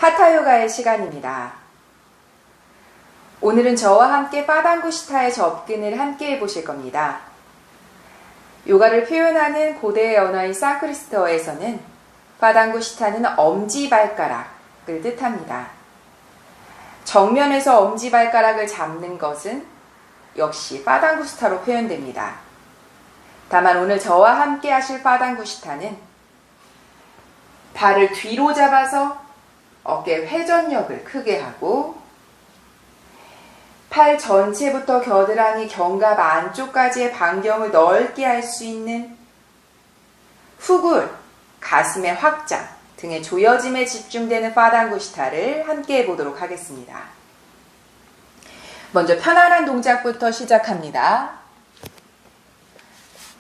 하타요가의 시간입니다. 오늘은 저와 함께 파당구시타의 접근을 함께 해보실 겁니다. 요가를 표현하는 고대 언어인 산스크리트어에서는 파당구시타는 엄지발가락을 뜻합니다. 정면에서 엄지발가락을 잡는 것은 역시 파당구시타로 표현됩니다. 다만 오늘 저와 함께 하실 파당구시타는 발을 뒤로 잡아서 어깨 회전력을 크게 하고 팔 전체부터 겨드랑이 견갑 안쪽까지의 반경을 넓게 할 수 있는 후굴, 가슴의 확장 등의 조여짐에 집중되는 파당구시타를 함께 해보도록 하겠습니다. 먼저 편안한 동작부터 시작합니다.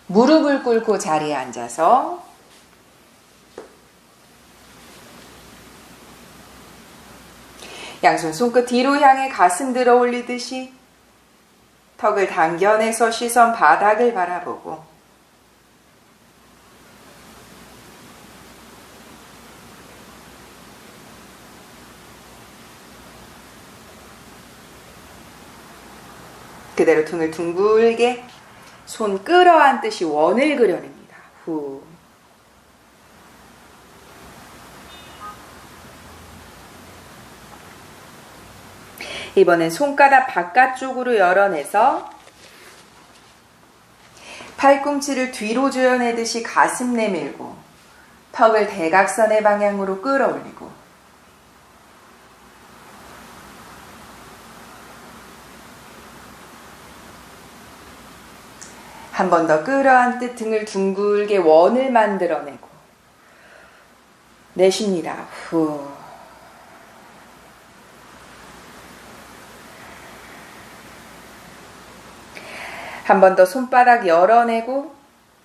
무릎을 꿇고 자리에 앉아서 양손 손끝 뒤로 향해 가슴 들어 올리듯이 턱을 당겨내서 시선 바닥을 바라보고 그대로 등을 둥글게 손 끌어안듯이 원을 그려냅니다. 후. 이번엔 손가락 바깥쪽으로 열어내서 팔꿈치를 뒤로 조여내듯이 가슴 내밀고 턱을 대각선의 방향으로 끌어올리고 한 번 더 끌어안듯 등을 둥글게 원을 만들어내고 내쉽니다. 후. 한 번 더 손바닥 열어내고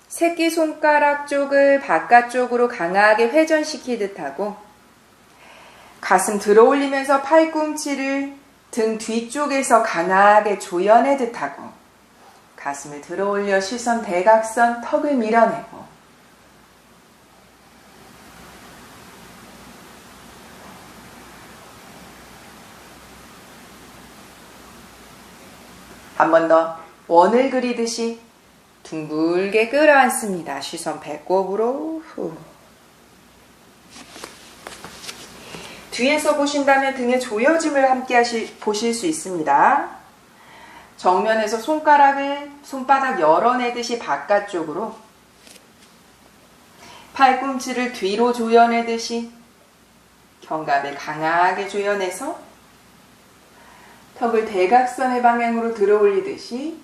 새끼손가락 쪽을 바깥쪽으로 강하게 회전시키듯 하고 가슴 들어 올리면서 팔꿈치를 등 뒤쪽에서 강하게 조여내듯 하고 가슴을 들어 올려 시선 대각선 턱을 밀어내고 한 번 더 원을 그리듯이 둥글게 끌어안습니다. 시선 배꼽으로 후. 뒤에서 보신다면 등의 조여짐을 함께 보실 수 있습니다. 정면에서 손바닥 열어내듯이 바깥쪽으로 팔꿈치를 뒤로 조여내듯이 견갑을 강하게 조여내서 턱을 대각선의 방향으로 들어 올리듯이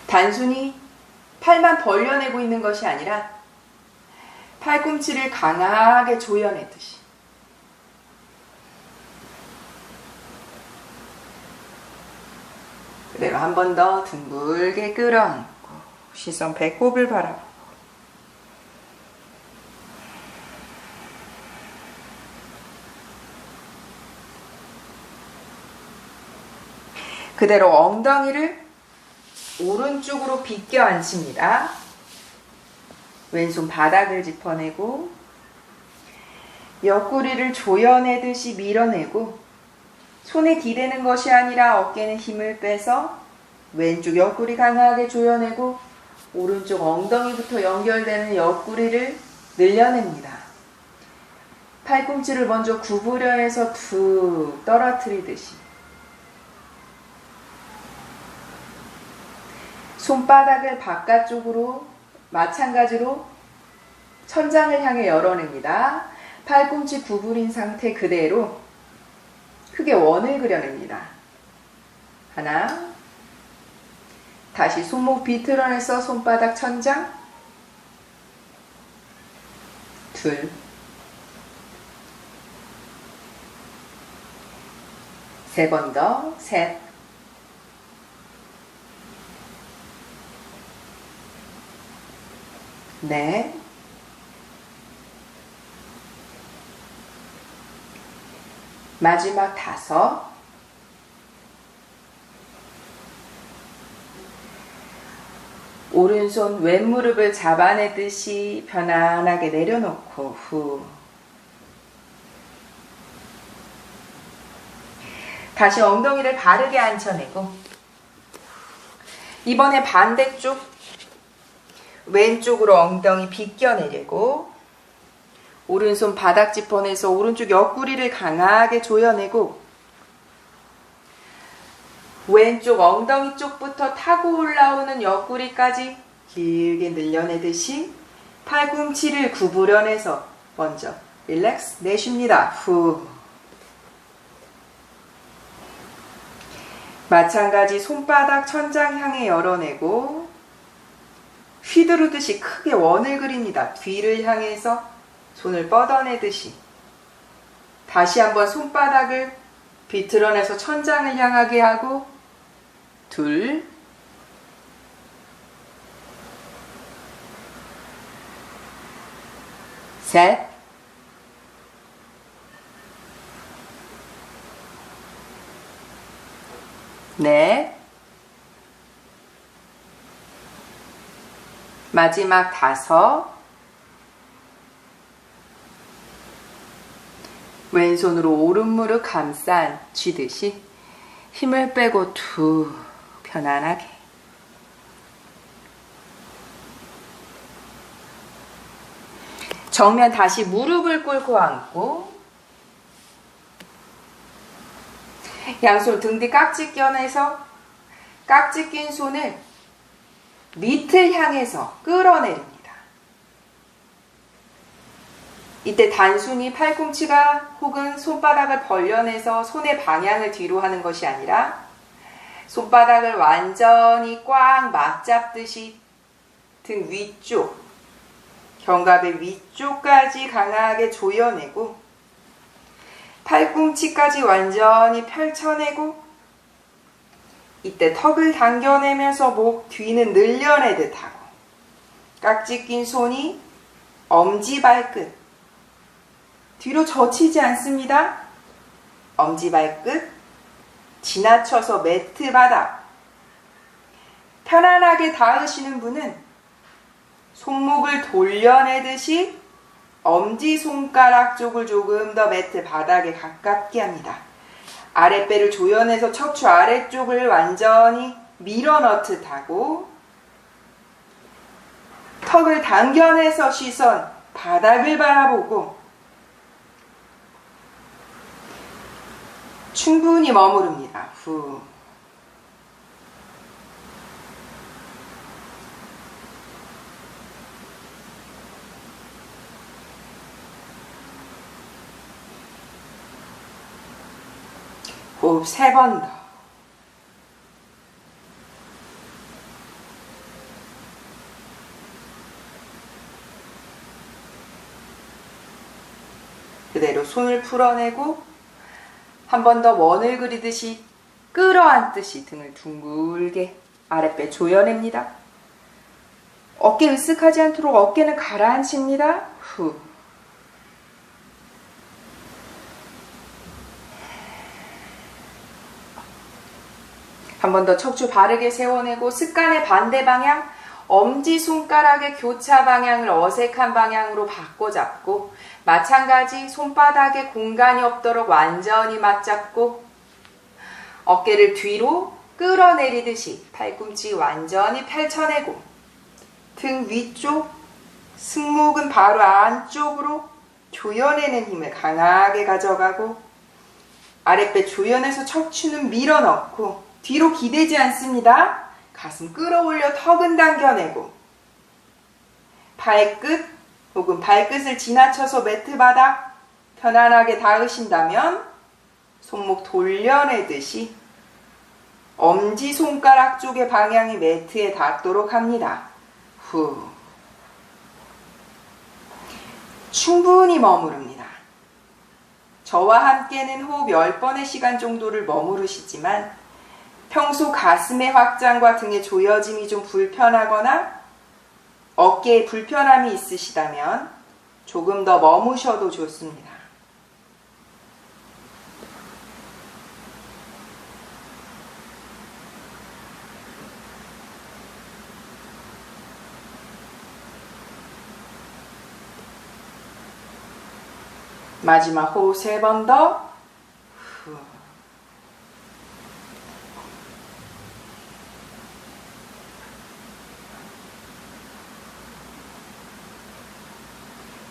단순히 팔만 벌려내고 있는 것이 아니라 팔꿈치를 강하게 조여내듯이 그대로 한 번 더 둥글게 끌어안고 시선 배꼽을 바라보고 그대로 엉덩이를 오른쪽으로 비껴 앉힙니다. 왼손 바닥을 짚어내고 옆구리를 조여내듯이 밀어내고 손에 기대는 것이 아니라 어깨는 힘을 빼서 왼쪽 옆구리 강하게 조여내고 오른쪽 엉덩이부터 연결되는 옆구리를 늘려냅니다. 팔꿈치를 먼저 구부려 해서 툭 떨어뜨리듯이 손바닥을 바깥쪽으로 마찬가지로 천장을 향해 열어냅니다. 팔꿈치 구부린 상태 그대로 크게 원을 그려냅니다. 하나, 다시 손목 비틀어내서 손바닥 천장, 둘, 세 번 더, 셋, 넷, 마지막 다섯, 오른손 왼무릎을 잡아내듯이 편안하게 내려놓고 후. 다시 엉덩이를 바르게 앉혀내고 이번에 반대쪽 왼쪽으로 엉덩이 비껴내리고 오른손 바닥 짚어내서 오른쪽 옆구리를 강하게 조여내고 왼쪽 엉덩이 쪽부터 타고 올라오는 옆구리까지 길게 늘려내듯이 팔꿈치를 구부려내서 먼저 릴렉스 내쉽니다. 후. 마찬가지 손바닥 천장 향해 열어내고 휘두르듯이 크게 원을 그립니다. 뒤를 향해서 손을 뻗어내듯이 다시 한번 손바닥을 비틀어내서 천장을 향하게 하고 둘, 셋, 넷, 마지막 다섯, 왼손으로 오른무릎 감싸 쥐듯이 힘을 빼고 툭 편안하게 정면 다시 무릎을 꿇고 앉고 양손 등 뒤 깍지 껴내서 깍지 낀 손을 밑을 향해서 끌어내립니다. 이때 단순히 팔꿈치가 혹은 손바닥을 벌려내서 손의 방향을 뒤로 하는 것이 아니라 손바닥을 완전히 꽉 맞잡듯이 등 위쪽, 견갑의 위쪽까지 강하게 조여내고 팔꿈치까지 완전히 펼쳐내고 이때 턱을 당겨내면서 목 뒤는 늘려내듯 하고 깍지 낀 손이 엄지발끝 뒤로 젖히지 않습니다. 엄지발끝 지나쳐서 매트 바닥 편안하게 닿으시는 분은 손목을 돌려내듯이 엄지손가락 쪽을 조금 더 매트 바닥에 가깝게 합니다. 아랫배를 조여내서 척추 아래쪽을 완전히 밀어넣듯 하고 턱을 당겨내서 시선 바닥을 바라보고 충분히 머무릅니다. 후. 호흡 3번 더. 그대로 손을 풀어내고 한 번 더 원을 그리듯이 끌어안듯이 등을 둥글게 아랫배 조여냅니다. 어깨 으쓱하지 않도록 어깨는 가라앉힙니다. 후. 한 번 더 척추 바르게 세워내고 습관의 반대 방향 엄지손가락의 교차 방향을 어색한 방향으로 바꿔잡고 마찬가지 손바닥에 공간이 없도록 완전히 맞잡고 어깨를 뒤로 끌어내리듯이 팔꿈치 완전히 펼쳐내고 등 위쪽 승모근 바로 안쪽으로 조여내는 힘을 강하게 가져가고 아랫배 조여내서 척추는 밀어넣고 뒤로 기대지 않습니다. 가슴 끌어올려 턱은 당겨내고 발끝 혹은 발끝을 지나쳐서 매트 바닥 편안하게 닿으신다면 손목 돌려내듯이 엄지손가락 쪽의 방향이 매트에 닿도록 합니다. 후. 충분히 머무릅니다. 저와 함께는 호흡 10번의 시간 정도를 머무르시지만 평소 가슴의 확장과 등의 조여짐이 좀 불편하거나 어깨에 불편함이 있으시다면 조금 더 머무셔도 좋습니다. 마지막 호흡 3번 더.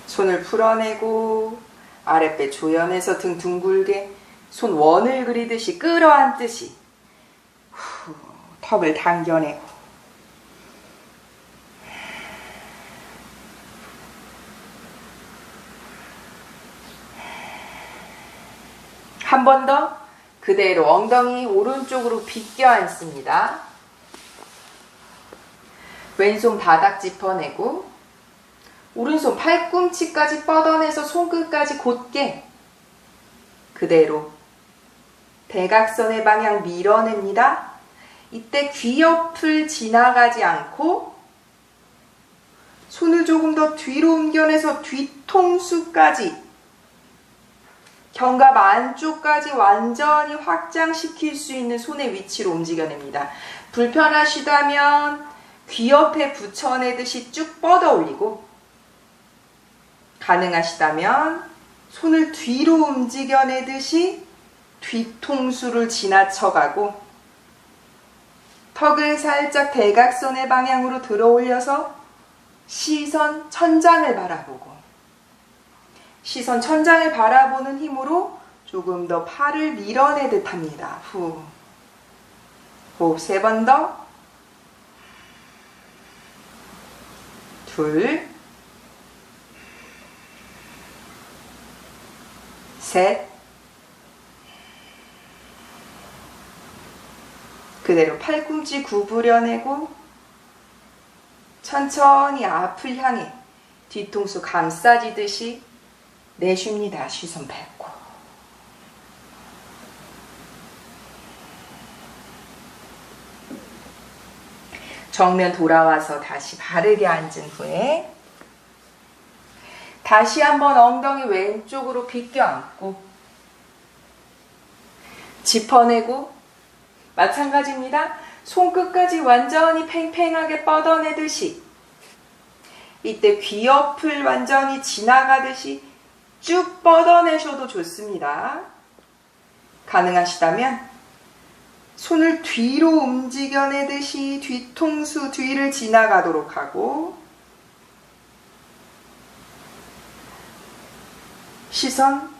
손을 풀어내고 아랫배 조여내서 등 둥글게 손 원을 그리듯이 끌어안듯이 턱을 당겨내고 한 번 더 그대로 엉덩이 오른쪽으로 비껴 앉습니다. 왼손 바닥 짚어내고 오른손 팔꿈치까지 뻗어내서 손끝까지 곧게 그대로 대각선의 방향 밀어냅니다. 이때 귀 옆을 지나가지 않고 손을 조금 더 뒤로 옮겨내서 뒤통수까지 견갑 안쪽까지 완전히 확장시킬 수 있는 손의 위치로 움직여냅니다. 불편하시다면 귀 옆에 붙여내듯이 쭉 뻗어 올리고 가능하시다면 손을 뒤로 움직여내듯이 뒤통수를 지나쳐가고 턱을 살짝 대각선의 방향으로 들어 올려서 시선 천장을 바라보고 시선 천장을 바라보는 힘으로 조금 더 팔을 밀어내듯 합니다. 후. 호흡 3번 더. 둘. 셋. 그대로 팔꿈치 구부려내고 천천히 앞을 향해 뒤통수 감싸지듯이 내쉽니다. 시선 뱉고 정면 돌아와서 다시 바르게 앉은 후에 다시 한번 엉덩이 왼쪽으로 비껴 앉고 짚어내고 마찬가지입니다. 손끝까지 완전히 팽팽하게 뻗어내듯이 이때 귀 옆을 완전히 지나가듯이 쭉 뻗어내셔도 좋습니다. 가능하시다면 손을 뒤로 움직여내듯이 뒤통수 뒤를 지나가도록 하고 시선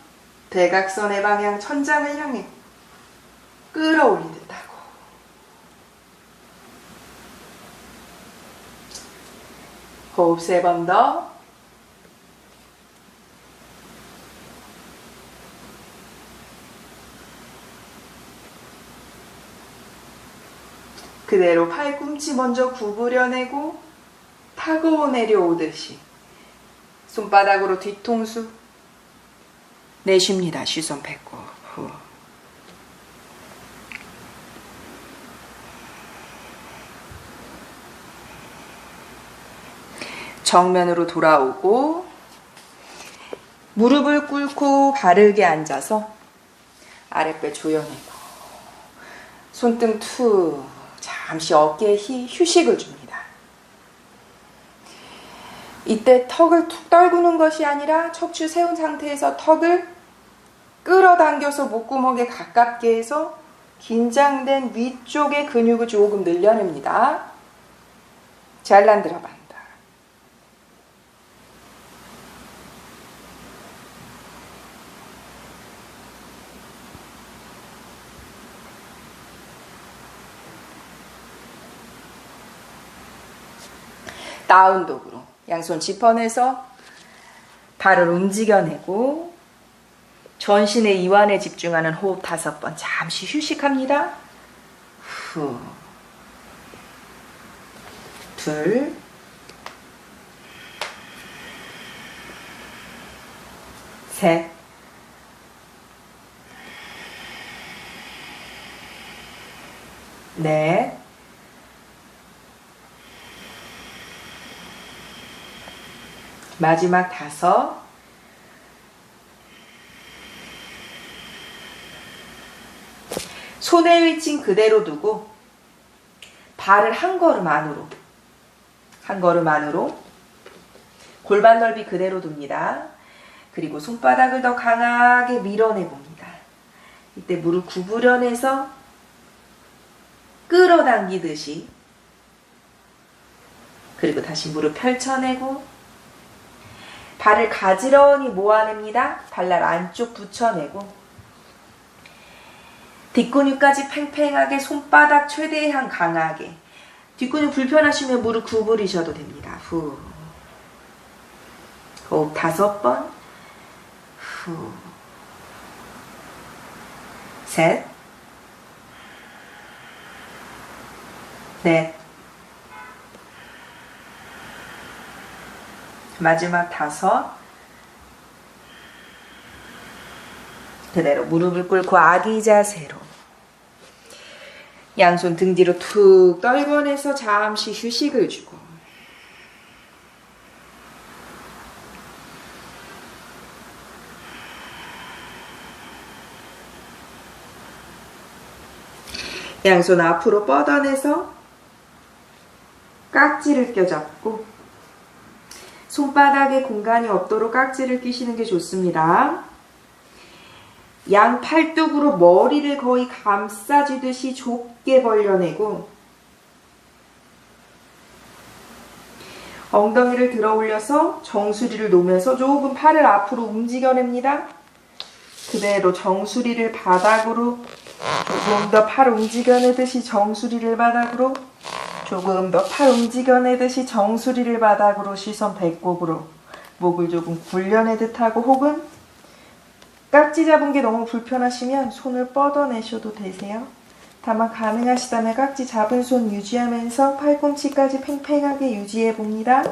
대각선의 방향 천장을 향해 끌어올리듯 하고 호흡 3번 더. 그대로 팔꿈치 먼저 구부려내고 타고 내려오듯이 손바닥으로 뒤통수 내쉽니다. 시선 뱉고 후. 정면으로 돌아오고 무릎을 꿇고 바르게 앉아서 아랫배 조여내고 손등 툭 잠시 어깨에 휴식을 줍니다. 이때 턱을 툭 떨구는 것이 아니라 척추 세운 상태에서 턱을 끌어당겨서 목구멍에 가깝게 해서 긴장된 위쪽의 근육을 조금 늘려냅니다. 잘란 들어간다. 다운독으로 양손 짚어내서 발을 움직여내고 전신의 이완에 집중하는 호흡 5번 잠시 휴식합니다. 후. 둘. 셋. 넷. 마지막 5. 손의 위치는 그대로 두고 발을 한 걸음 안으로 골반 넓이 그대로 둡니다. 그리고 손바닥을 더 강하게 밀어내봅니다. 이때 무릎 구부려내서 끌어당기듯이, 그리고 다시 무릎 펼쳐내고 발을 가지런히 모아냅니다. 발날 안쪽 붙여내고 뒷근육까지 팽팽하게 손바닥 최대한 강하게. 뒷근육 불편하시면 무릎 구부리셔도 됩니다. 후. 호흡 5번. 후. 셋. 넷. 마지막 5. 그대로 무릎을 꿇고 아기 자세로. 양손 등 뒤로 툭 떨궈내서 잠시 휴식을 주고. 양손 앞으로 뻗어내서 깍지를 껴잡고, 손바닥에 공간이 없도록 깍지를 끼시는 게 좋습니다. 양 팔뚝으로 머리를 거의 감싸주듯이 좁게 벌려내고 엉덩이를 들어 올려서 정수리를 놓으면서 조금 팔을 앞으로 움직여냅니다. 그대로 정수리를 바닥으로, 조금 더 팔 움직여내듯이 정수리를 바닥으로, 조금 더 팔 움직여내듯이 정수리를 바닥으로, 시선 배꼽으로 목을 조금 굴려내듯 하고, 혹은 깍지 잡은 게 너무 불편하시면 손을 뻗어내셔도 되세요. 다만 가능하시다면 깍지 잡은 손 유지하면서 팔꿈치까지 팽팽하게 유지해 봅니다.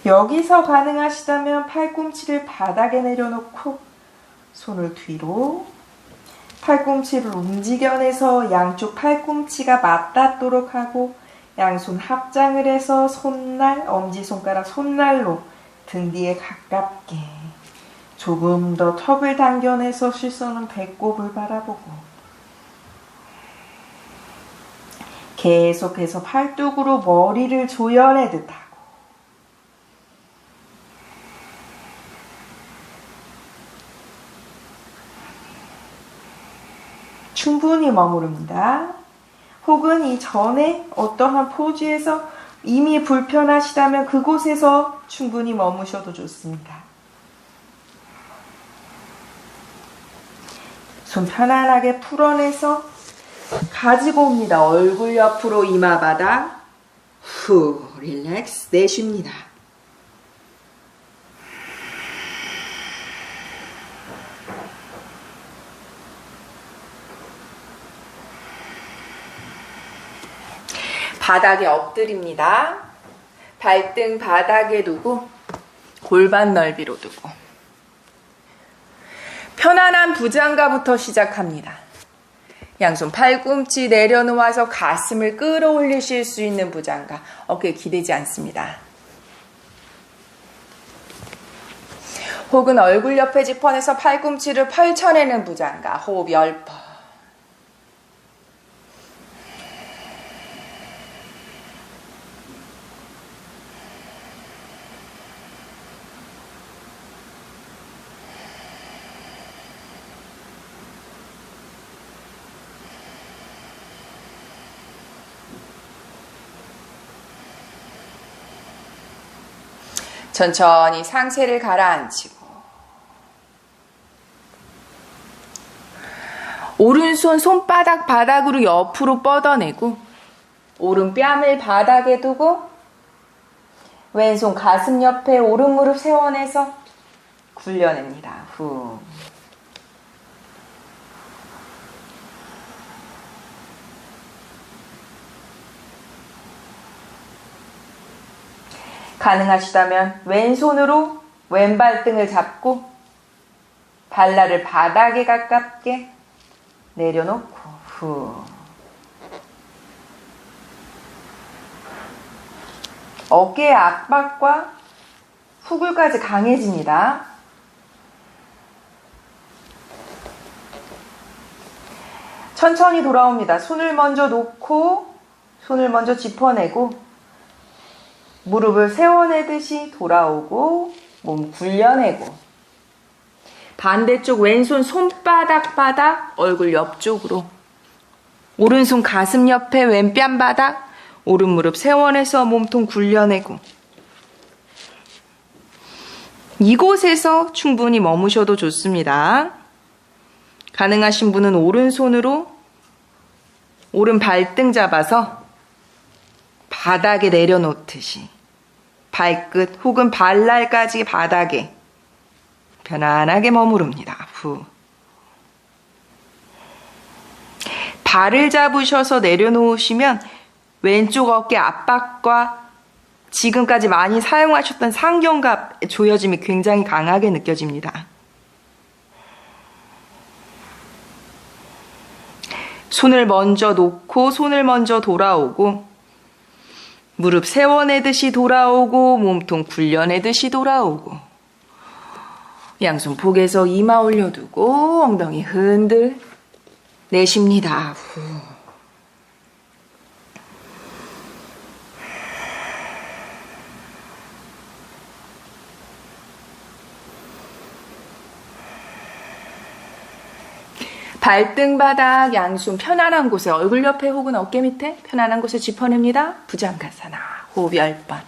여기서 가능하시다면 팔꿈치를 바닥에 내려놓고 손을 뒤로, 팔꿈치를 움직여내서 양쪽 팔꿈치가 맞닿도록 하고, 양손 합장을 해서 손날, 엄지손가락 손날로 등 뒤에 가깝게 조금 더 턱을 당겨내서 시선은 배꼽을 바라보고, 계속해서 팔뚝으로 머리를 조여내듯 하고, 충분히 머무릅니다. 혹은 이전에 어떠한 포즈에서 이미 불편하시다면 그곳에서 충분히 머무셔도 좋습니다. 손 편안하게 풀어내서 가지고 옵니다. 얼굴 옆으로 이마 바닥. 후, 릴렉스 내쉽니다. 바닥에 엎드립니다. 발등 바닥에 두고 골반 넓이로 두고 편안한 부장가부터 시작합니다. 양손 팔꿈치 내려놓아서 가슴을 끌어올리실 수 있는 부장가. 어깨에 기대지 않습니다. 혹은 얼굴 옆에 짚어내서 팔꿈치를 펼쳐내는 부장가. 호흡 10번. 천천히 상체를 가라앉히고, 오른손 손바닥 바닥으로 옆으로 뻗어내고, 오른 뺨을 바닥에 두고 왼손 가슴 옆에 오른 무릎 세워내서 굴려냅니다. 후. 가능하시다면 왼손으로 왼발등을 잡고 발날을 바닥에 가깝게 내려놓고 후. 어깨의 압박과 후굴까지 강해집니다. 천천히 돌아옵니다. 손을 먼저 놓고 손을 먼저 짚어내고 무릎을 세워내듯이 돌아오고 몸 굴려내고 반대쪽 왼손 손바닥 바닥 얼굴 옆쪽으로 오른손 가슴 옆에 왼뺨 바닥 오른 무릎 세워내서 몸통 굴려내고 이곳에서 충분히 머무셔도 좋습니다. 가능하신 분은 오른손으로 오른 발등 잡아서 바닥에 내려놓듯이 발끝 혹은 발날까지 바닥에 편안하게 머무릅니다. 후. 발을 잡으셔서 내려놓으시면 왼쪽 어깨 압박과 지금까지 많이 사용하셨던 상견갑 조여짐이 굉장히 강하게 느껴집니다. 손을 먼저 놓고 손을 먼저 돌아오고 무릎 세워내듯이 돌아오고 몸통 굴려내듯이 돌아오고 양손 복에서 이마 올려두고 엉덩이 흔들 내쉽니다. 후. 발등 바닥 양손 편안한 곳에 얼굴 옆에 혹은 어깨 밑에 편안한 곳에 짚어냅니다. 부장가사나 호흡 10번.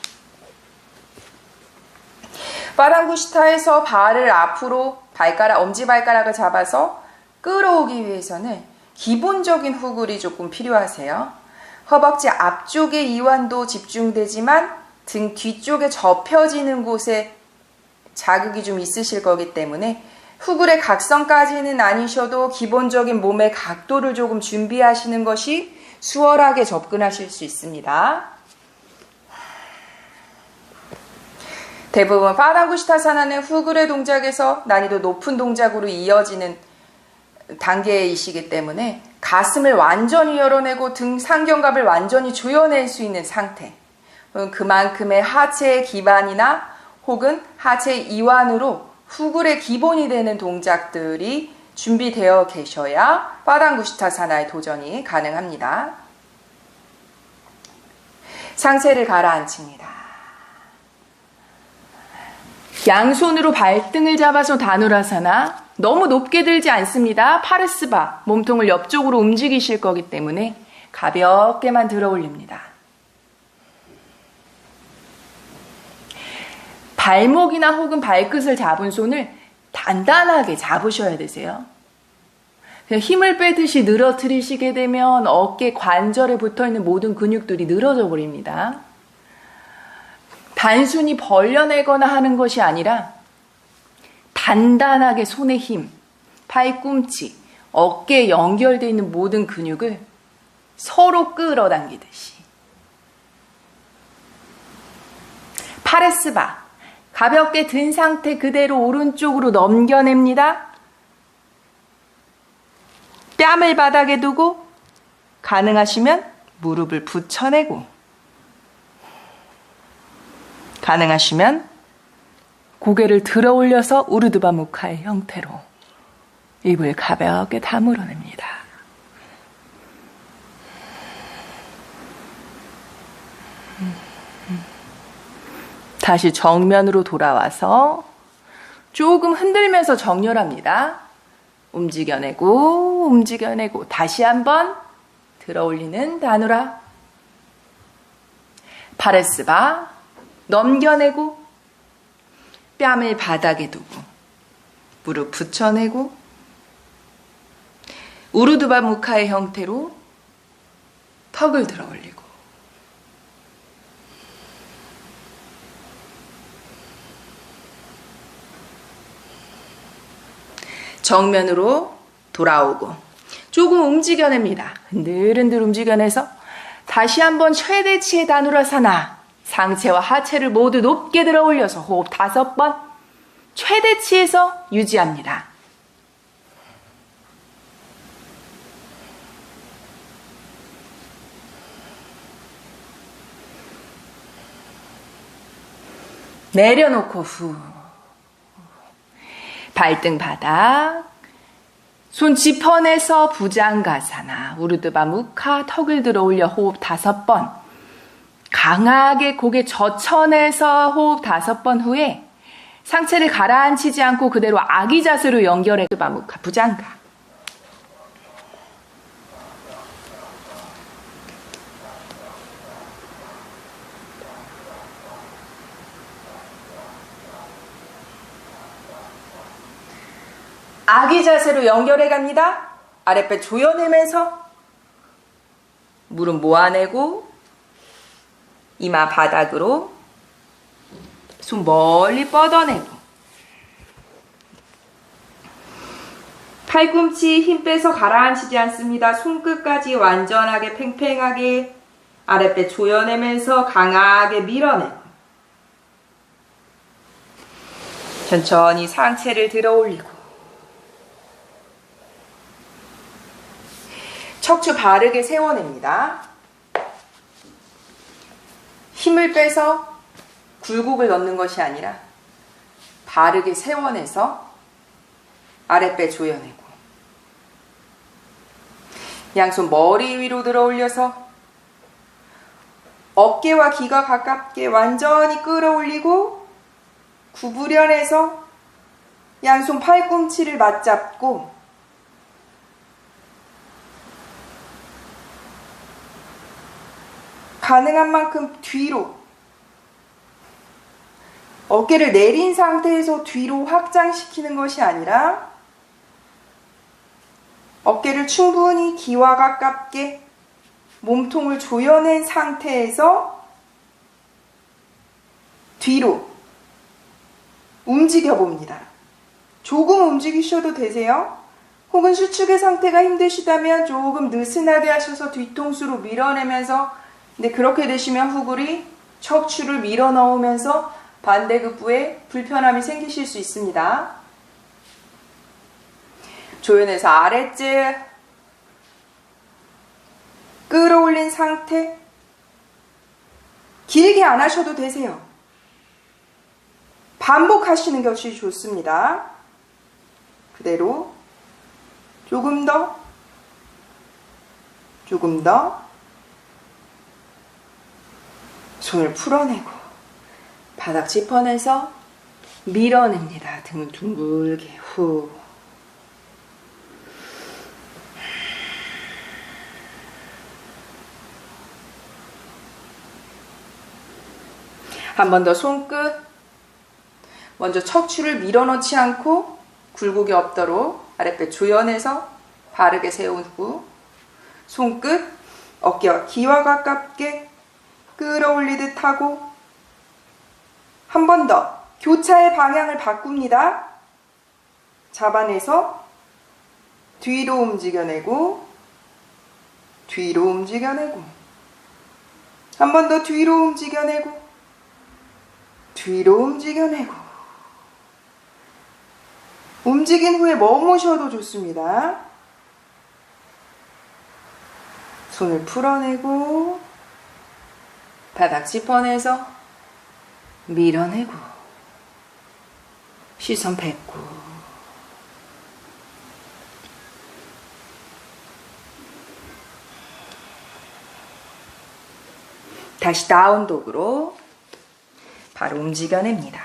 파랑구시타에서 발을 앞으로 엄지발가락을 잡아서 끌어오기 위해서는 기본적인 후굴이 조금 필요하세요. 허벅지 앞쪽의 이완도 집중되지만 등 뒤쪽에 접혀지는 곳에 자극이 좀 있으실 거기 때문에 후굴의 각성까지는 아니셔도 기본적인 몸의 각도를 조금 준비하시는 것이 수월하게 접근하실 수 있습니다. 대부분 파랑구시타사나는 후굴의 동작에서 난이도 높은 동작으로 이어지는 단계이시기 때문에 가슴을 완전히 열어내고 등 상견갑을 완전히 조여낼 수 있는 상태, 그만큼의 하체의 기반이나 혹은 하체의 이완으로 후굴의 기본이 되는 동작들이 준비되어 계셔야 파랑구시타사나의 도전이 가능합니다. 상체를 가라앉힙니다. 양손으로 발등을 잡아서 다누라사나 너무 높게 들지 않습니다. 파르스바, 몸통을 옆쪽으로 움직이실 거기 때문에 가볍게만 들어 올립니다. 발목이나 혹은 발끝을 잡은 손을 단단하게 잡으셔야 되세요. 그냥 힘을 빼듯이 늘어뜨리시게 되면 어깨 관절에 붙어있는 모든 근육들이 늘어져 버립니다. 단순히 벌려내거나 하는 것이 아니라 단단하게 손의 힘, 팔꿈치, 어깨에 연결되어 있는 모든 근육을 서로 끌어당기듯이 파레스바, 가볍게 든 상태 그대로 오른쪽으로 넘겨냅니다. 뺨을 바닥에 두고 가능하시면 무릎을 붙여내고 가능하시면 고개를 들어 올려서 우르드바 무카의 형태로 입을 가볍게 다물어냅니다. 다시 정면으로 돌아와서 조금 흔들면서 정렬합니다. 움직여내고 움직여내고 다시 한번 들어 올리는 다누라. 파레스바 넘겨내고 뺨을 바닥에 두고 무릎 붙여내고 우르드바 무카의 형태로 턱을 들어 올리고 정면으로 돌아오고 조금 움직여냅니다. 흔들흔들 움직여내서 다시 한번 최대치의 다누라사나 상체와 하체를 모두 높게 들어 올려서 호흡 5번 최대치에서 유지합니다. 내려놓고 후 발등 바닥 손 짚어내서 부장가사나 우르드바 무카 턱을 들어 올려 호흡 5번. 강하게 고개 젖혀내서 호흡 5번 후에 상체를 가라앉히지 않고 그대로 아기 자세로 연결해 우르드바 무카 부장가. 아기 자세로 연결해 갑니다. 아랫배 조여내면서 무릎 모아내고 이마 바닥으로 손 멀리 뻗어내고 팔꿈치 힘 빼서 가라앉히지 않습니다. 손끝까지 완전하게 팽팽하게 아랫배 조여내면서 강하게 밀어내고 천천히 상체를 들어 올리고 척추 바르게 세워냅니다. 힘을 빼서 굴곡을 넣는 것이 아니라 바르게 세워내서 아랫배 조여내고 양손 머리 위로 들어 올려서 어깨와 귀가 가깝게 완전히 끌어올리고 구부려내서 양손 팔꿈치를 맞잡고 가능한 만큼 뒤로 어깨를 내린 상태에서 뒤로 확장시키는 것이 아니라 어깨를 충분히 귀와 가깝게 몸통을 조여낸 상태에서 뒤로 움직여 봅니다. 조금 움직이셔도 되세요. 혹은 수축의 상태가 힘드시다면 조금 느슨하게 하셔서 뒤통수로 밀어내면서 근데 그렇게 되시면 후굴이 척추를 밀어 넣으면서 반대급부에 불편함이 생기실 수 있습니다. 조여내서 아랫질 끌어올린 상태 길게 안 하셔도 되세요. 반복하시는 것이 좋습니다. 그대로 조금 더 손을 풀어내고 바닥 짚어내서 밀어냅니다. 등을 둥글게 후. 한 번 더 손끝 먼저 척추를 밀어넣지 않고 굴곡이 없도록 아랫배 조여내서 바르게 세우고 손끝 어깨와 귀와 가깝게 끌어올리듯 하고 한 번 더 교차의 방향을 바꿉니다. 잡아내서 뒤로 움직여내고 한 번 더 뒤로 움직여내고 움직인 후에 머무셔도 좋습니다. 손을 풀어내고 바닥 짚어내서 밀어내고 시선 뱉고 다시 다운독으로 바로 움직여냅니다.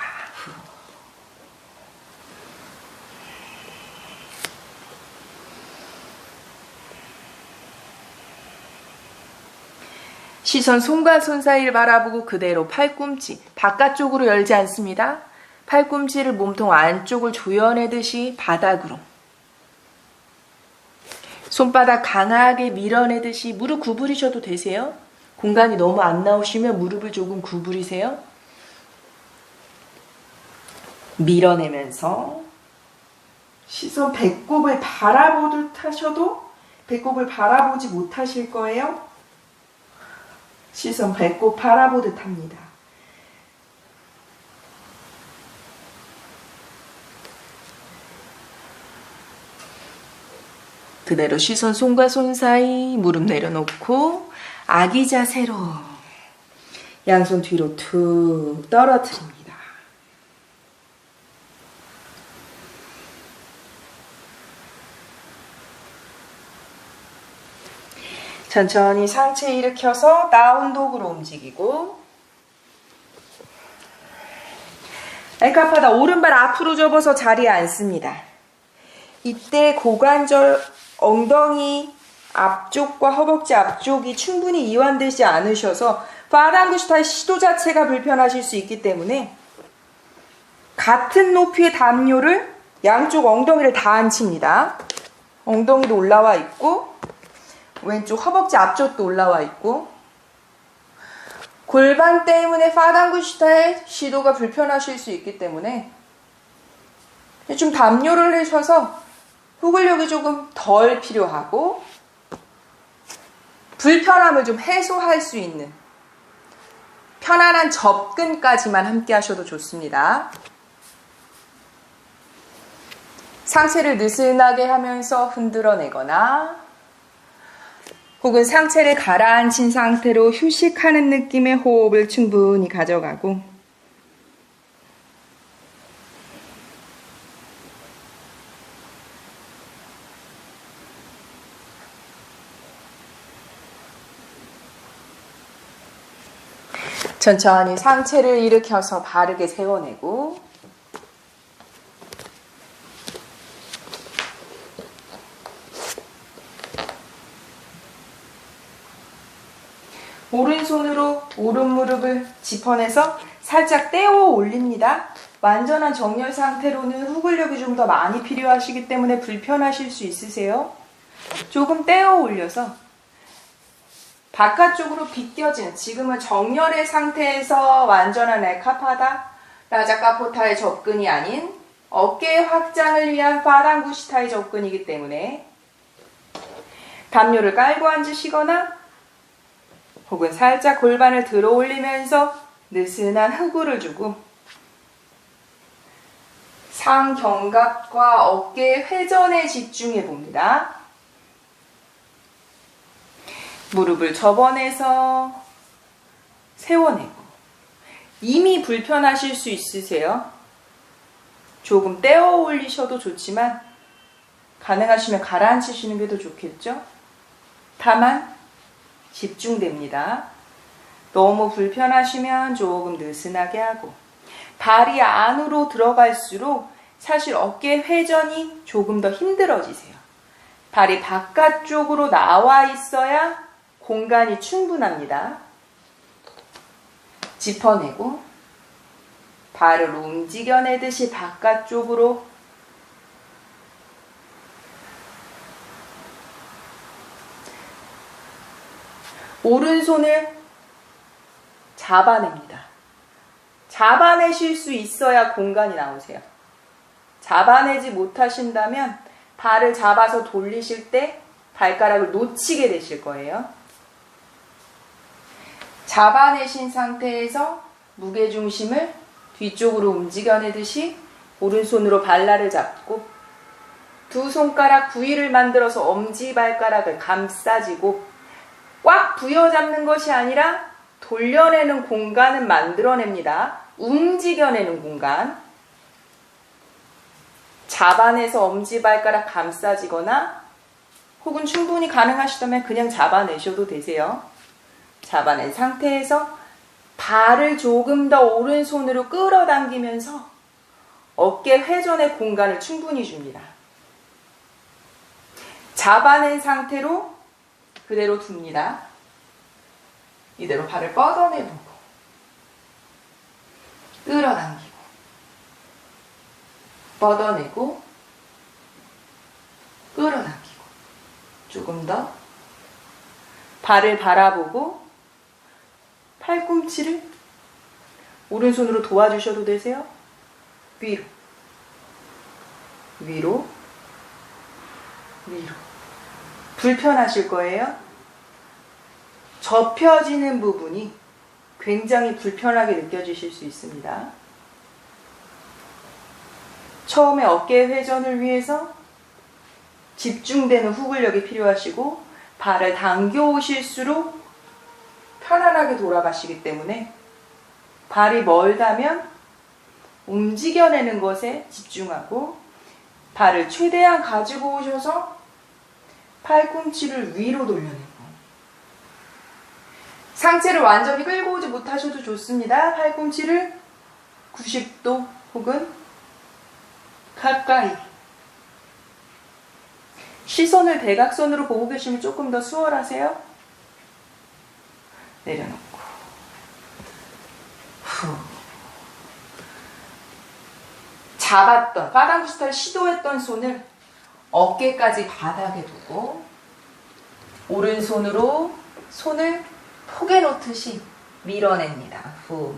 시선 손과 손 사이를 바라보고 그대로 팔꿈치 바깥쪽으로 열지 않습니다. 팔꿈치를 몸통 안쪽을 조여내듯이 바닥으로 손바닥 강하게 밀어내듯이 무릎 구부리셔도 되세요. 공간이 너무 안 나오시면 무릎을 조금 구부리세요. 밀어내면서 시선 배꼽을 바라보듯 하셔도 배꼽을 바라보지 못하실 거예요. 시선 배꼽 바라보듯 합니다. 그대로 시선 손과 손 사이 무릎 내려놓고 아기 자세로 양손 뒤로 툭 떨어뜨립니다. 천천히 상체 일으켜서 다운독으로 움직이고 엘카파다 오른발 앞으로 접어서 자리에 앉습니다. 이때 고관절 엉덩이 앞쪽과 허벅지 앞쪽이 충분히 이완되지 않으셔서 파당구슈타의 시도 자체가 불편하실 수 있기 때문에 같은 높이의 담요를 양쪽 엉덩이를 다 앉힙니다. 엉덩이도 올라와 있고 왼쪽 허벅지 앞쪽도 올라와 있고 골반 때문에 파당구슈타의 시도가 불편하실 수 있기 때문에 좀 담요를 하셔서 후근력이 조금 덜 필요하고 불편함을 좀 해소할 수 있는 편안한 접근까지만 함께 하셔도 좋습니다. 상체를 느슨하게 하면서 흔들어내거나 혹은 상체를 가라앉힌 상태로 휴식하는 느낌의 호흡을 충분히 가져가고 천천히 상체를 일으켜서 바르게 세워내고 오른손으로 오른 무릎을 짚어내서 살짝 떼어 올립니다. 완전한 정렬 상태로는 후근력이 좀 더 많이 필요하시기 때문에 불편하실 수 있으세요. 조금 떼어 올려서 바깥쪽으로 비껴지는 지금은 정렬의 상태에서 완전한 엘카파다, 라자카포타의 접근이 아닌 어깨 확장을 위한 파당구시타의 접근이기 때문에 담요를 깔고 앉으시거나 혹은 살짝 골반을 들어 올리면서 느슨한 흑우를 주고 상견갑과 어깨 회전에 집중해 봅니다. 무릎을 접어내서 세워내고 이미 불편하실 수 있으세요. 조금 떼어 올리셔도 좋지만 가능하시면 가라앉히시는 게 더 좋겠죠? 다만 집중됩니다. 너무 불편하시면 조금 느슨하게 하고 발이 안으로 들어갈수록 사실 어깨 회전이 조금 더 힘들어지세요. 발이 바깥쪽으로 나와 있어야 공간이 충분합니다. 짚어내고 발을 움직여내듯이 바깥쪽으로 오른손을 잡아냅니다. 잡아내실 수 있어야 공간이 나오세요. 잡아내지 못하신다면 발을 잡아서 돌리실 때 발가락을 놓치게 되실 거예요. 잡아내신 상태에서 무게중심을 뒤쪽으로 움직여내듯이 오른손으로 발날을 잡고 두 손가락 부위를 만들어서 엄지발가락을 감싸지고 꽉 부여잡는 것이 아니라 돌려내는 공간을 만들어냅니다. 움직여내는 공간. 잡아내서 엄지발가락 감싸지거나 혹은 충분히 가능하시다면 그냥 잡아내셔도 되세요. 잡아낸 상태에서 발을 조금 더 오른손으로 끌어당기면서 어깨 회전의 공간을 충분히 줍니다. 잡아낸 상태로 그대로 둡니다. 이대로 발을 뻗어내보고 끌어당기고 뻗어내고 끌어당기고 조금 더 발을 바라보고 팔꿈치를 오른손으로 도와주셔도 되세요. 위로 위로 위로 불편하실 거예요. 접혀지는 부분이 굉장히 불편하게 느껴지실 수 있습니다. 처음에 어깨 회전을 위해서 집중되는 후근력이 필요하시고 발을 당겨 오실수록 편안하게 돌아가시기 때문에 발이 멀다면 움직여내는 것에 집중하고 발을 최대한 가지고 오셔서 팔꿈치를 위로 돌려내고 상체를 완전히 끌고 오지 못하셔도 좋습니다. 팔꿈치를 90도 혹은 가까이. 시선을 대각선으로 보고 계시면 조금 더 수월하세요. 내려놓고 후. 잡았던 파당구시타를 시도했던 손을 어깨까지 바닥에 두고 오른손으로 손을 포개 놓듯이 밀어냅니다. 후.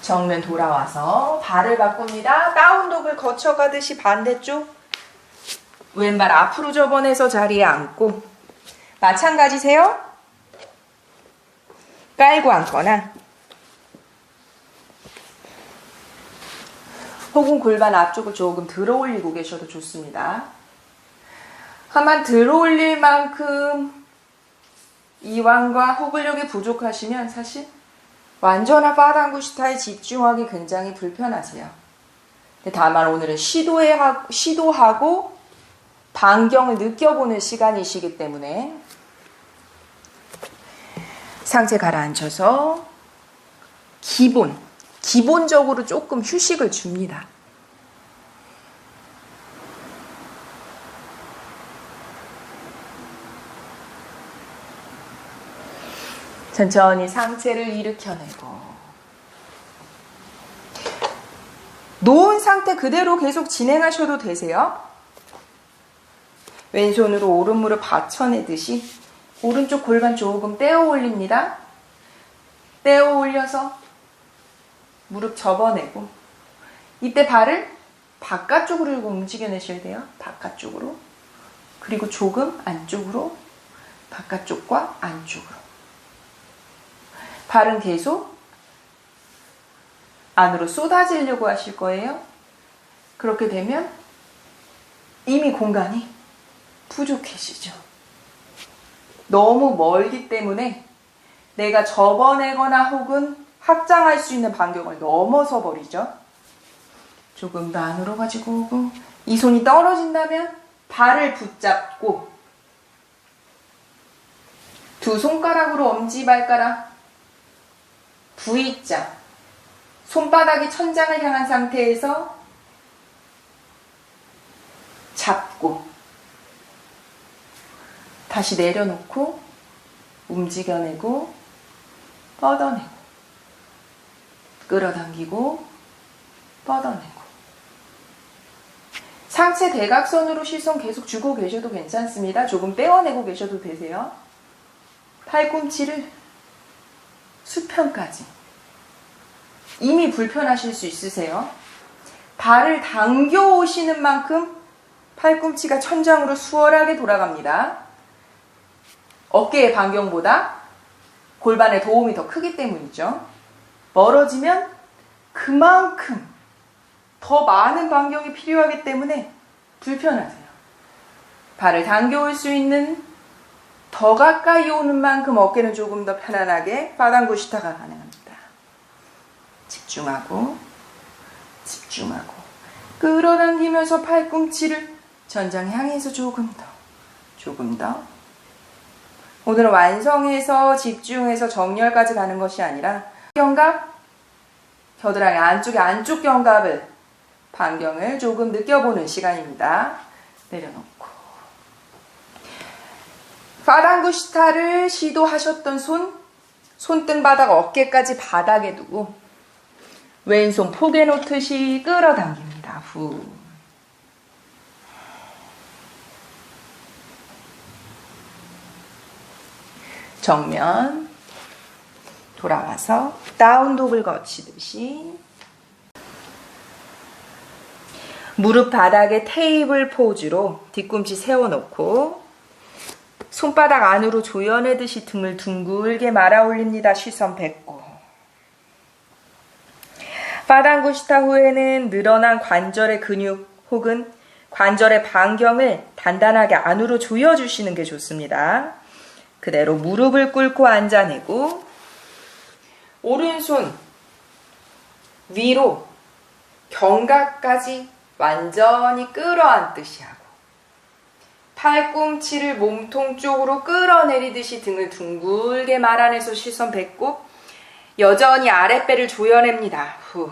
정면 돌아와서 발을 바꿉니다. 다운독을 거쳐가듯이 반대쪽 왼발 앞으로 접어내서 자리에 앉고 마찬가지세요. 깔고 앉거나 혹은 골반 앞쪽을 조금 들어 올리고 계셔도 좋습니다. 하만 들어 올릴 만큼 이완과 호흡력이 부족하시면 사실 완전한 파당구시타에 집중하기 굉장히 불편하세요. 다만 오늘은 시도하고 반경을 느껴보는 시간이시기 때문에 상체 가라앉혀서 기본적으로 조금 휴식을 줍니다. 천천히 상체를 일으켜내고 놓은 상태 그대로 계속 진행하셔도 되세요. 왼손으로 오른 무릎 받쳐내듯이 오른쪽 골반 조금 떼어 올립니다. 떼어 올려서 무릎 접어내고 이때 발을 바깥쪽으로 움직여내셔야 돼요. 바깥쪽으로. 그리고 조금 안쪽으로. 바깥쪽과 안쪽으로. 발은 계속 안으로 쏟아지려고 하실 거예요. 그렇게 되면 이미 공간이 부족해지죠. 너무 멀기 때문에 내가 접어내거나 혹은 확장할 수 있는 반경을 넘어서 버리죠. 조금 더 안으로 가지고 오고 이 손이 떨어진다면 발을 붙잡고 두 손가락으로 엄지발가락 V자 손바닥이 천장을 향한 상태에서 잡고 다시 내려놓고 움직여내고 뻗어내고 끌어당기고 뻗어내고 상체 대각선으로 시선 계속 주고 계셔도 괜찮습니다. 조금 떼어내고 계셔도 되세요. 팔꿈치를 수평까지 이미 불편하실 수 있으세요. 발을 당겨 오시는 만큼 팔꿈치가 천장으로 수월하게 돌아갑니다. 어깨의 반경보다 골반의 도움이 더 크기 때문이죠. 멀어지면 그만큼 더 많은 반경이 필요하기 때문에 불편하세요. 발을 당겨올 수 있는 더 가까이 오는 만큼 어깨는 조금 더 편안하게 파당구시타가 가능합니다. 집중하고 끌어당기면서 팔꿈치를 전장 향해서 조금 더 오늘은 완성해서 집중해서 정렬까지 가는 것이 아니라 견갑, 겨드랑이 안쪽의 안쪽 견갑을 반경을 조금 느껴보는 시간입니다. 내려놓고 파당구시타를 시도하셨던 손등바닥 어깨까지 바닥에 두고 왼손 포개 놓듯이 끌어당깁니다. 후. 정면 돌아와서 다운독을 거치듯이 무릎 바닥에 테이블 포즈로 뒤꿈치 세워놓고 손바닥 안으로 조여내듯이 등을 둥글게 말아 올립니다. 시선 뱉고 파당구시타 후에는 늘어난 관절의 근육 혹은 관절의 반경을 단단하게 안으로 조여주시는 게 좋습니다. 그대로 무릎을 꿇고 앉아내고 오른손 위로 견갑까지 완전히 끌어안듯이 하고 팔꿈치를 몸통 쪽으로 끌어내리듯이 등을 둥글게 말아내서 시선 배꼽 여전히 아랫배를 조여냅니다. 후.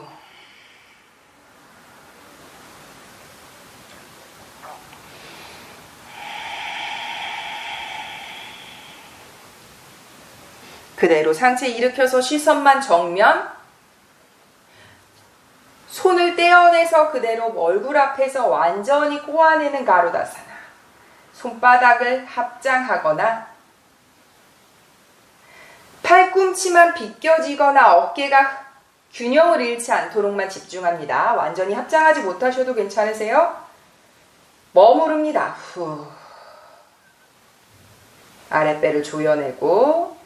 그대로 상체 일으켜서 시선만 정면 손을 떼어내서 그대로 얼굴 앞에서 완전히 꼬아내는 가루다사나 손바닥을 합장하거나 팔꿈치만 비껴지거나 어깨가 균형을 잃지 않도록만 집중합니다. 완전히 합장하지 못하셔도 괜찮으세요? 머무릅니다. 후. 아랫배를 조여내고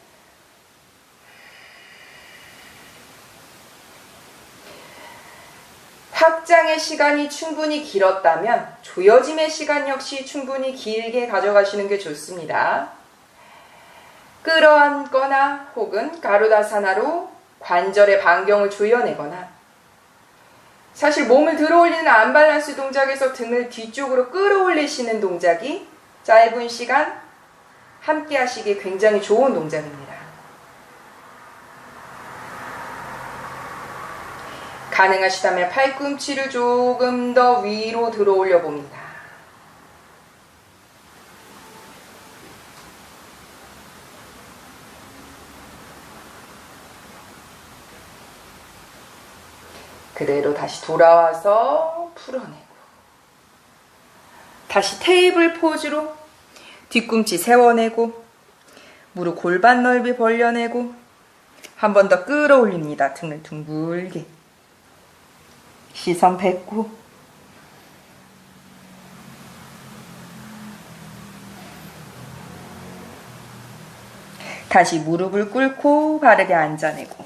확장의 시간이 충분히 길었다면 조여짐의 시간 역시 충분히 길게 가져가시는 게 좋습니다. 끌어안거나 혹은 가루다사나로 관절의 반경을 조여내거나 사실 몸을 들어올리는 안밸런스 동작에서 등을 뒤쪽으로 끌어올리시는 동작이 짧은 시간 함께 하시기에 굉장히 좋은 동작입니다. 가능하시다면 팔꿈치를 조금 더 위로 들어 올려 봅니다. 그대로 다시 돌아와서 풀어내고 다시 테이블 포즈로 뒤꿈치 세워내고 무릎 골반 넓이 벌려내고 한 번 더 끌어올립니다. 등을 둥글게 시선 배꼽 다시 무릎을 꿇고 바르게 앉아내고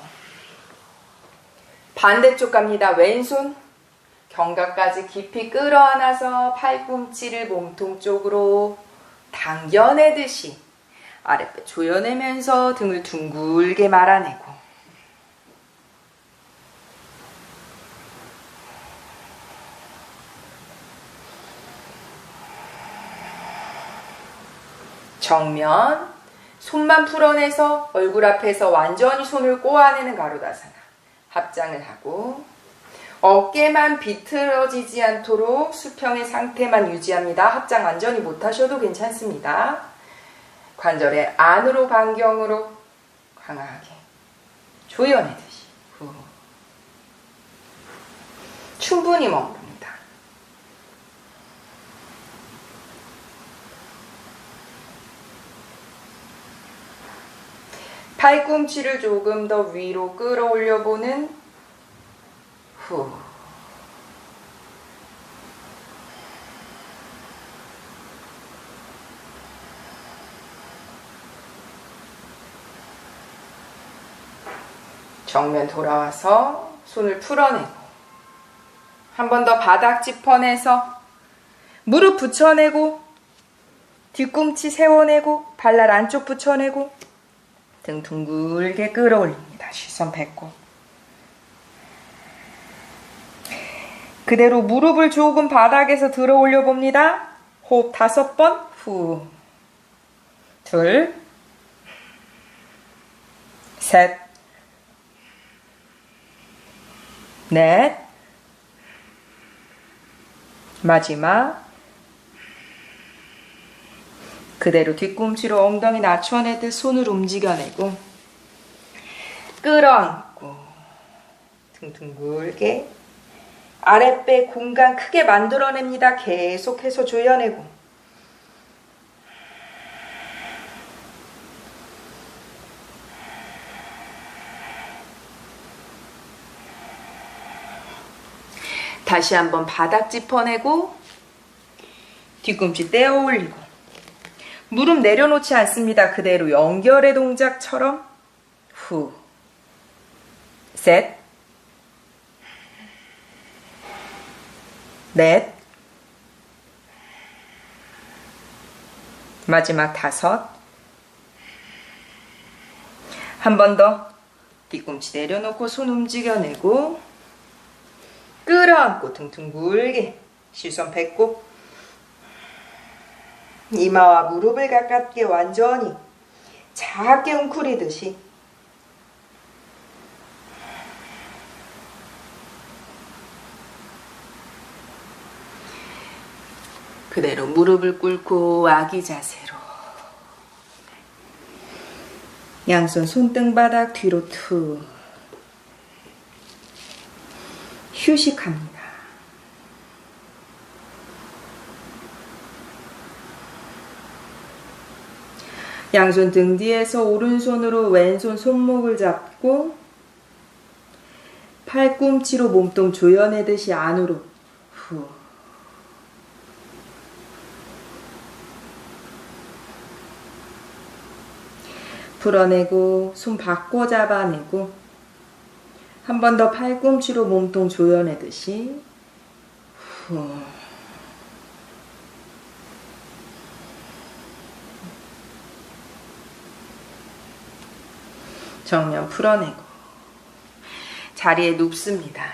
반대쪽 갑니다. 왼손 견갑까지 깊이 끌어안아서 팔꿈치를 몸통 쪽으로 당겨내듯이 아랫배 조여내면서 등을 둥글게 말아내고 정면 손만 풀어내서 얼굴 앞에서 완전히 손을 꼬아내는 가루다사나 합장을 하고 어깨만 비틀어지지 않도록 수평의 상태만 유지합니다. 합장 완전히 못하셔도 괜찮습니다. 관절의 안으로 반경으로 강하게 조여내듯이 후. 충분히 머무릅니다. 팔꿈치를 조금 더 위로 끌어올려 보는 후. 정면 돌아와서 손을 풀어내고 한 번 더 바닥 짚어내서 무릎 붙여내고 뒤꿈치 세워내고 발날 안쪽 붙여내고 등 둥글게 끌어올립니다. 시선 배꼽 그대로 무릎을 조금 바닥에서 들어 올려 봅니다. 호흡 5번 후. 둘 셋 넷 마지막 그대로 뒤꿈치로 엉덩이 낮춰내듯 손을 움직여내고 끌어안고 등 둥글게 아랫배 공간 크게 만들어냅니다. 계속해서 조여내고 다시 한번 바닥 짚어내고 뒤꿈치 떼어 올리고 무릎 내려놓지 않습니다. 그대로 연결의 동작처럼 후. 셋 넷 마지막 5 한 번 더 뒤꿈치 내려놓고 손 움직여내고 끌어안고 등 둥글게 시선 배꼽. 이마와 무릎을 가깝게 완전히 작게 웅크리듯이. 그대로 무릎을 꿇고 아기 자세로. 양손 손등바닥 뒤로 툭. 휴식합니다. 양손 등 뒤에서 오른손으로 왼손 손목을 잡고 팔꿈치로 몸통 조여내듯이 안으로 후. 풀어내고 손 바꿔 잡아내고 한 번 더 팔꿈치로 몸통 조여내듯이 후. 정면 풀어내고 자리에 눕습니다.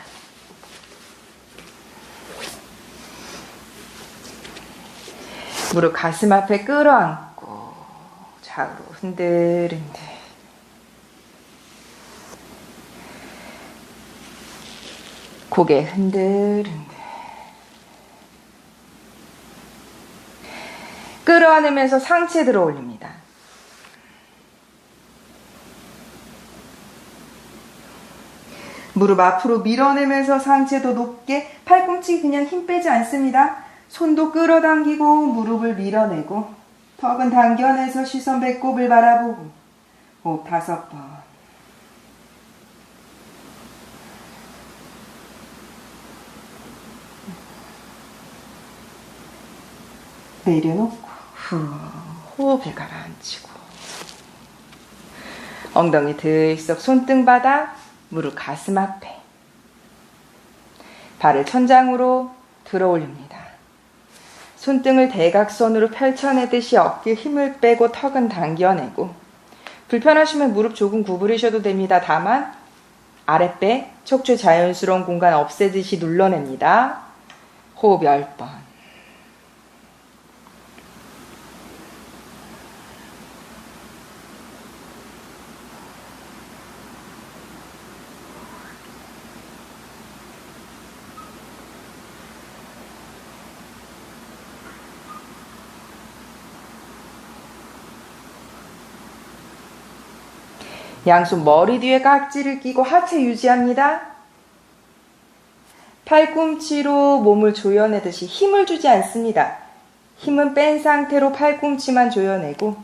무릎 가슴 앞에 끌어안고 좌우로 흔들흔들. 고개 흔들흔들. 끌어안으면서 상체 들어 올립니다. 무릎 앞으로 밀어내면서 상체도 높게. 팔꿈치 그냥 힘 빼지 않습니다. 손도 끌어당기고 무릎을 밀어내고 턱은 당겨내서 시선 배꼽을 바라보고 호흡 5번. 내려놓고 후 호흡을 가라앉히고 엉덩이 들썩 손등바닥 무릎 가슴 앞에 발을 천장으로 들어 올립니다. 손등을 대각선으로 펼쳐내듯이 어깨에 힘을 빼고 턱은 당겨내고 불편하시면 무릎 조금 구부리셔도 됩니다. 다만 아랫배 척추 자연스러운 공간 없애듯이 눌러냅니다. 호흡 10번. 양손 머리 뒤에 깍지를 끼고 하체 유지합니다. 팔꿈치로 몸을 조여내듯이 힘을 주지 않습니다. 힘은 뺀 상태로 팔꿈치만 조여내고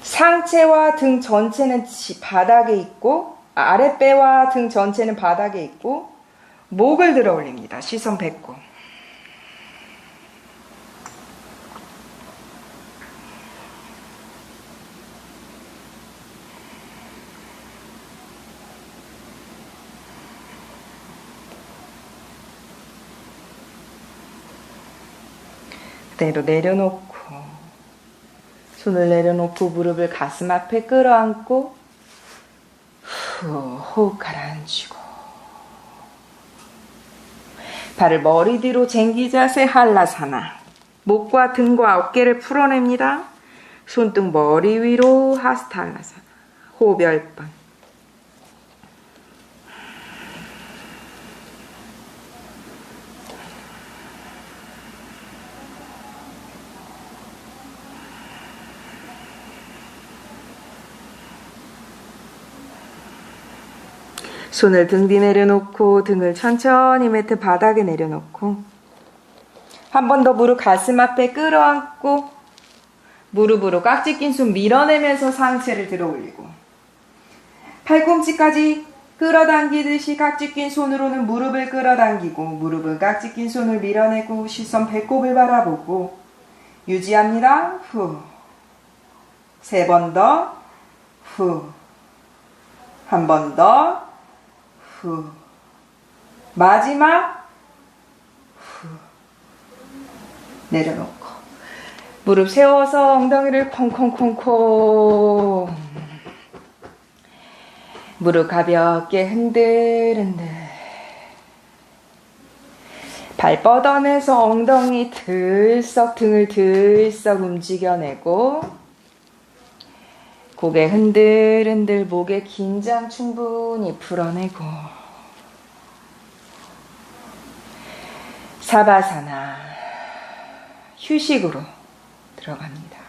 상체와 등 전체는 바닥에 있고 아랫배와 등 전체는 바닥에 있고 목을 들어 올립니다. 시선 배꼽. 그대로 내려놓고 손을 내려놓고 무릎을 가슴 앞에 끌어안고 호흡 가라앉히고 발을 머리 뒤로 쟁기 자세 한라사나. 목과 등과 어깨를 풀어냅니다. 손등 머리 위로 하스타 한라사나. 호흡 10번. 손을 등 뒤 내려놓고 등을 천천히 매트 바닥에 내려놓고 한 번 더 무릎 가슴 앞에 끌어안고 무릎으로 깍지 낀 손 밀어내면서 상체를 들어 올리고 팔꿈치까지 끌어당기듯이 깍지 낀 손으로는 무릎을 끌어당기고 무릎은 깍지 낀 손을 밀어내고 시선 배꼽을 바라보고 유지합니다. 후. 3번 더. 후. 한 번 더. 후. 마지막. 후. 내려놓고 무릎 세워서 엉덩이를 콩콩콩콩. 무릎 가볍게 흔들흔들. 발 뻗어내서 엉덩이 들썩, 등을 들썩 움직여내고 고개 흔들흔들 목의 긴장 충분히 풀어내고 사바사나 휴식으로 들어갑니다.